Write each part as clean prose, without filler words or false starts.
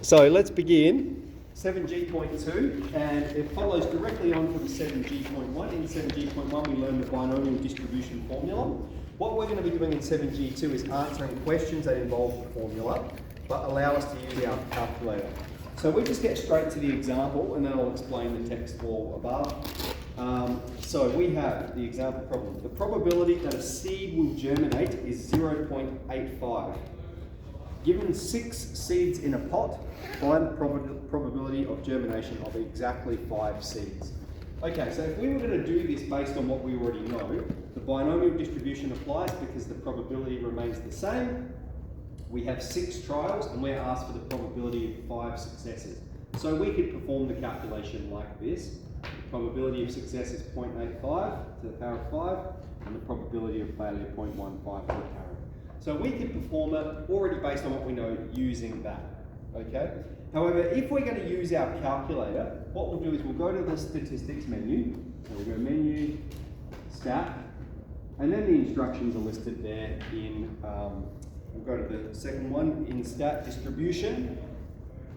So let's begin 7G.2, and it follows directly on from 7G.1. In 7G.1 we learned the binomial distribution formula. What we're going to be doing in 7G.2 is answering questions that involve the formula, but allow us to use our calculator. So we just get straight to the example, and then I'll explain the text all above. So we have the example problem. The probability that a seed will germinate is 0.85. Given 6 seeds in a pot, find the probability of germination of exactly 5 seeds. Okay, so if we were going to do this based on what we already know, the binomial distribution applies because the probability remains the same. We have 6 trials and we're asked for the probability of 5 successes. So we could perform the calculation like this. The probability of success is 0.85 to the power of 5, and the probability of failure 0.15 to the power of 5. So we could perform it already based on what we know using that, okay? However, if we're going to use our calculator, what we'll do is we'll go to the statistics menu, so we'll go menu, stat, and then the instructions are listed there in, we'll go to the second one, in stat distribution,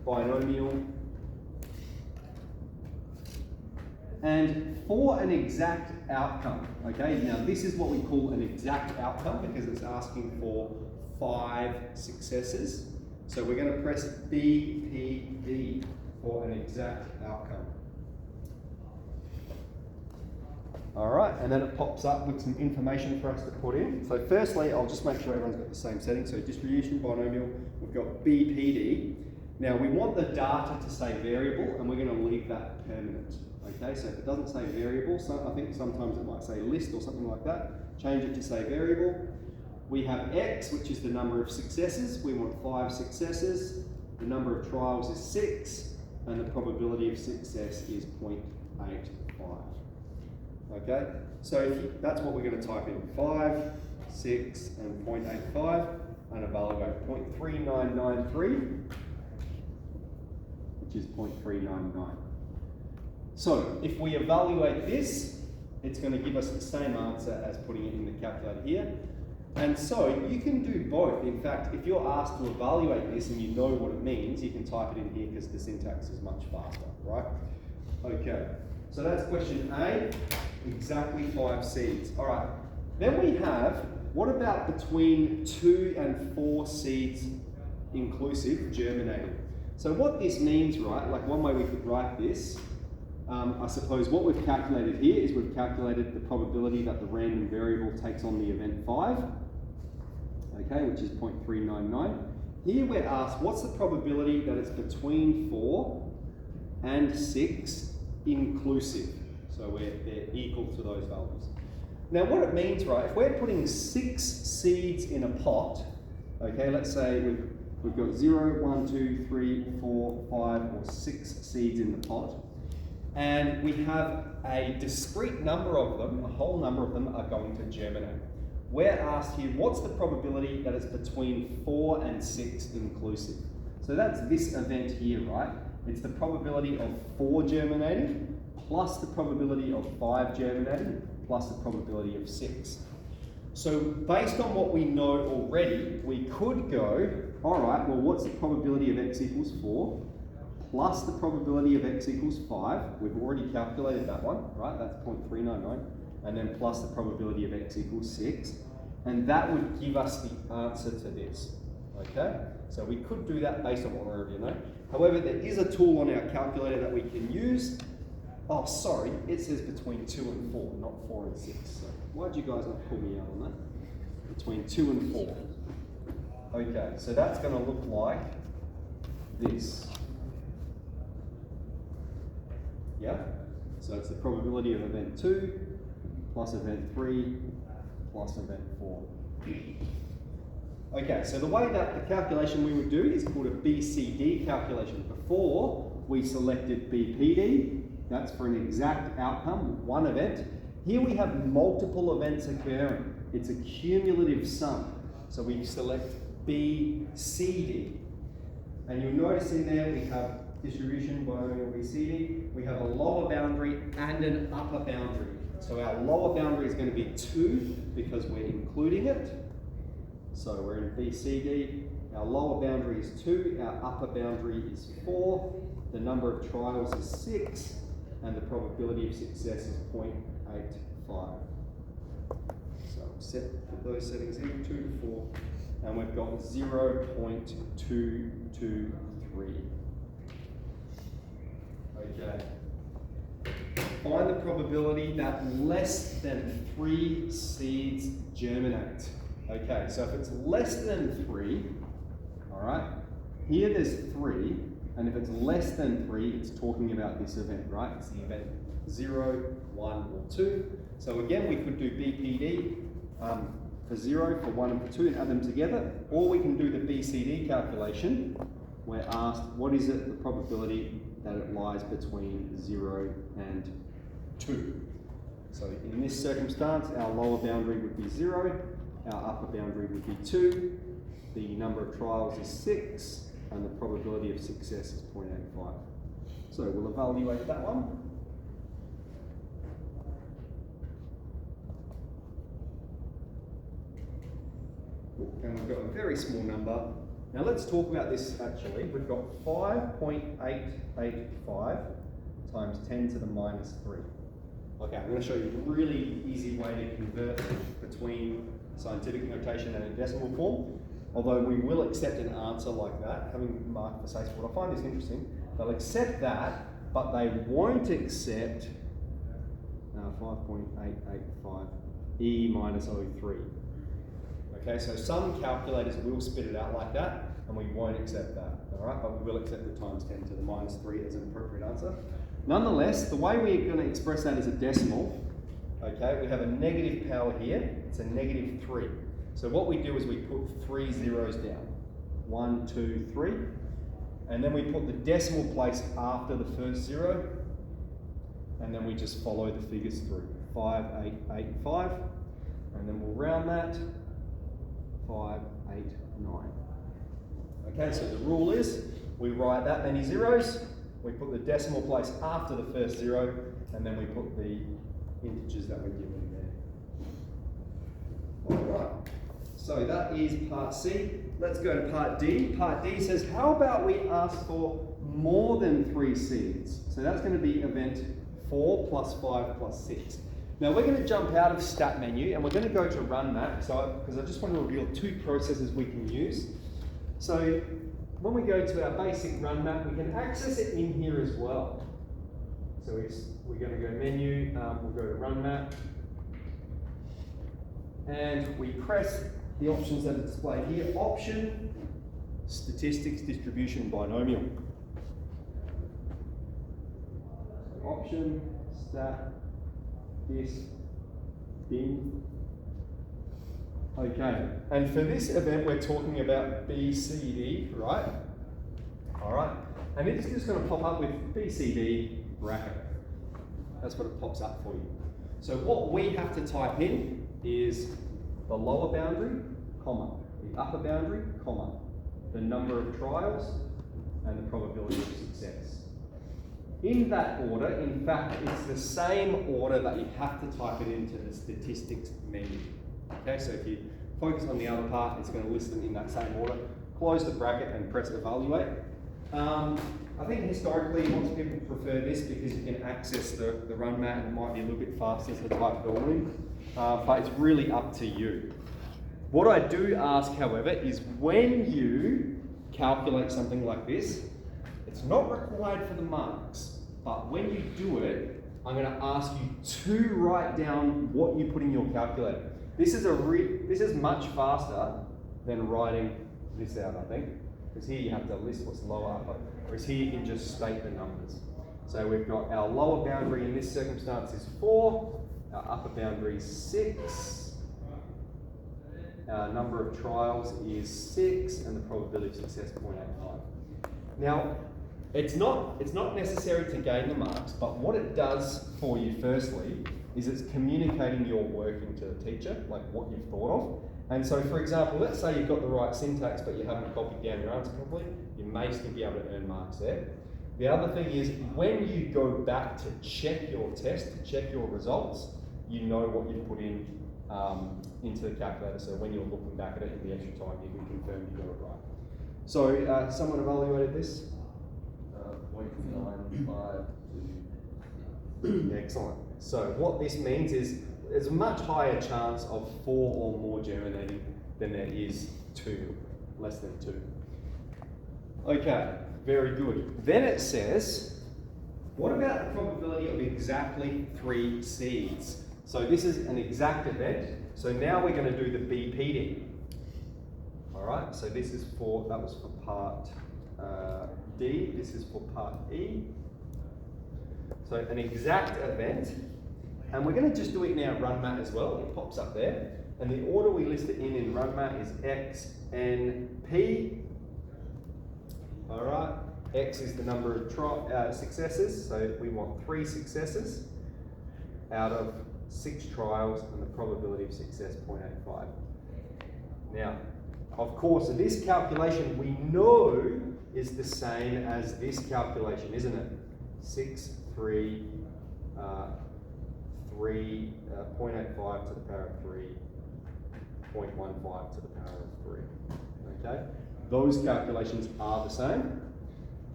binomial, and for an exact outcome, okay? Now this is what we call an exact outcome because it's asking for 5 successes. So we're going to press BPD for an exact outcome. All right, and then it pops up with some information for us to put in. So firstly, I'll just make sure everyone's got the same setting. So distribution, binomial, we've got BPD. Now we want the data to say variable, and we're going to leave that permanent. Okay, so if it doesn't say variable, so I think sometimes it might say list or something like that, change it to say variable. We have X, which is the number of successes. We want 5 successes. The number of trials is 6, and the probability of success is 0.85. Okay, so that's what we're going to type in, 5, 6, and 0.85, and evaluate 0.3993, which is 0.399. So if we evaluate this, it's going to give us the same answer as putting it in the calculator here. And so you can do both. In fact, if you're asked to evaluate this and you know what it means, you can type it in here because the syntax is much faster, right? Okay, so that's question A, exactly 5 seeds. All right, then we have, what about between 2 and 4 seeds inclusive germinating? So what this means, right, like one way we could write this, I suppose what we've calculated here is we've calculated the probability that the random variable takes on the event 5, okay, which is 0.399. Here we're asked what's the probability that it's between 4 and 6 inclusive. So they're equal to those values. Now what it means, right, if we're putting 6 seeds in a pot, okay, let's say we've got 0, 1, 2, 3, 4, 5, or 6 seeds in the pot, and we have a discrete number of them, a whole number of them are going to germinate. We're asked here, what's the probability that it's between 4 and 6 inclusive? So that's this event here, right? It's the probability of 4 germinating, plus the probability of 5 germinating, plus the probability of 6. So based on what we know already, we could go, all right, well, what's the probability of x equals 4? Plus the probability of x equals 5, we've already calculated that one, right? That's 0.399, and then plus the probability of x equals 6, and that would give us the answer to this, okay? So we could do that based on what we already know. However, there is a tool on our calculator that we can use. Oh, sorry, it says between 2 and 4, not 4 and 6. So why'd you guys not pull me out on that? Between 2 and 4. Okay, so that's gonna look like this. Yeah, so it's the probability of event 2 plus event 3 plus event 4. Okay, so the way that the calculation we would do is called a BCD calculation. Before we selected BPD, that's for an exact outcome, one event. Here we have multiple events occurring. It's a cumulative sum. So we select BCD. And you'll notice in there we have distribution, binomial BCD, we have a lower boundary and an upper boundary. So our lower boundary is going to be 2 because we're including it. So we're in BCD. Our lower boundary is 2, our upper boundary is 4, the number of trials is 6, and the probability of success is 0.85. So put those settings in, 2 to 4, and we've got 0.223. Okay. Find the probability that less than 3 seeds germinate. Okay, so if it's less than 3, all right, here there's 3, and if it's less than 3, it's talking about this event, right? It's the event 0, 1, or 2. So again, we could do BPD for 0, for 1, and for 2, and add them together, or we can do the BCD calculation. We're asked, what is it, the probability that it lies between 0 and 2. So in this circumstance, our lower boundary would be 0, our upper boundary would be 2, the number of trials is 6, and the probability of success is 0.85. So we'll evaluate that one. And we've got a very small number. Now let's talk about this actually. We've got 5.885 times 10 to the minus 3. Okay, I'm going to show you a really easy way to convert between scientific notation and a decimal form. Although we will accept an answer like that, having marked for safe sport. I find this interesting. They'll accept that, but they won't accept 5.885 e minus 03. Okay, so some calculators will spit it out like that, and we won't accept that, all right? But we will accept the times 10 to the minus 3 as an appropriate answer. Nonetheless, the way we're going to express that as a decimal, okay, we have a negative power here, it's a negative 3. So what we do is we put 3 zeros down. 1, 2, 3. And then we put the decimal place after the first 0, and then we just follow the figures through. 5.885, and then we'll round that. 5.89. Okay, so the rule is we write that many zeros, we put the decimal place after the first 0, and then we put the integers that we're given there. All right, so that is part C. Let's go to part D. Part D says, how about we ask for more than 3 seeds? So that's going to be event 4 plus 5 plus 6. Now we're going to jump out of stat menu and we're going to go to run map, because I just want to reveal 2 processes we can use. So when we go to our basic run map, we can access it in here as well. So we're going to go menu, we'll go to run map, and we press the options that are displayed here. Option, statistics, distribution, binomial. Option, stat, dis, bin. Okay, and for this event we're talking about BCD, right? All right, and it's just going to pop up with BCD bracket. That's what it pops up for you. So what we have to type in is the lower boundary, comma, the upper boundary, comma, the number of trials, and the probability of success. In that order, in fact, it's the same order that you have to type it into the statistics menu. Okay, so if you focus on the other part, it's going to list them in that same order. Close the bracket and press evaluate. I think historically, lots of people prefer this because you can access the run mat and it might be a little bit faster to type it all in, but it's really up to you. What I do ask, however, is when you calculate something like this, it's not required for the marks, but when you do it, I'm going to ask you to write down what you put in your calculator. This is much faster than writing this out, I think, because here you have to list what's lower, upper, whereas here you can just state the numbers. So we've got our lower boundary in this circumstance is 4, our upper boundary is 6, our number of trials is 6, and the probability of success 0.85. Now, it's not necessary to gain the marks, but what it does for you firstly is it's communicating your working to the teacher, like what you've thought of. And so, for example, let's say you've got the right syntax, but you haven't copied down your answer properly, you may still be able to earn marks there. The other thing is, when you go back to check your test, to check your results, you know what you've put into the calculator, so when you're looking back at it in the extra time, you can confirm you got it right. So someone evaluated this? 0.95. Excellent. So what this means is there's a much higher chance of 4 or more germinating than there is 2, less than 2. Okay, very good. Then it says, what about the probability of exactly 3 seeds? So this is an exact event. So now we're going to do the BPD. All right, so this is for, that was for part D, this is for part E. So an exact event, and we're going to just do it in our run mat as well. It pops up there, and the order we list it in run mat is X, N, P. All right, X is the number of successes, so we want 3 successes out of 6 trials, and the probability of success 0.85. Now, of course, this calculation we know is the same as this calculation, isn't it? 6, 3, 0.85 to the power of 3, 0.15 to the power of 3. Okay? Those calculations are the same.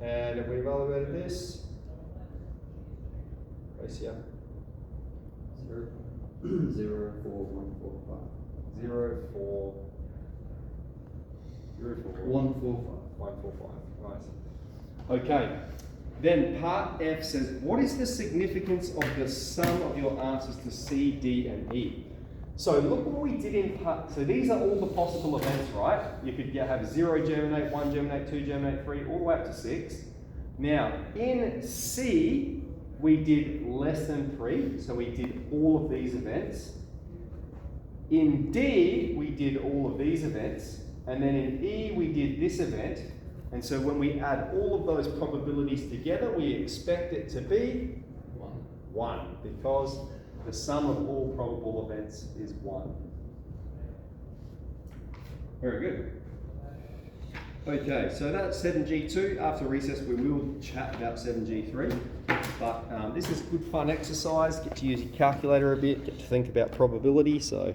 And if we evaluated this, ratio 0.4145. 145. Nice. Okay. Then part F says, what is the significance of the sum of your answers to C, D, and E? So look what we did in part, so these are all the possible events, right? You could have 0 germinate, 1 germinate, 2 germinate, 3, all the way up to 6. Now, in C, we did less than 3, so we did all of these events. In D, we did all of these events. And then in E, we did this event. And so when we add all of those probabilities together, we expect it to be 1, because the sum of all probable events is 1. Very good. Okay, so that's 7G2. After recess, we will chat about 7G3. But this is good fun exercise. Get to use your calculator a bit, get to think about probability. So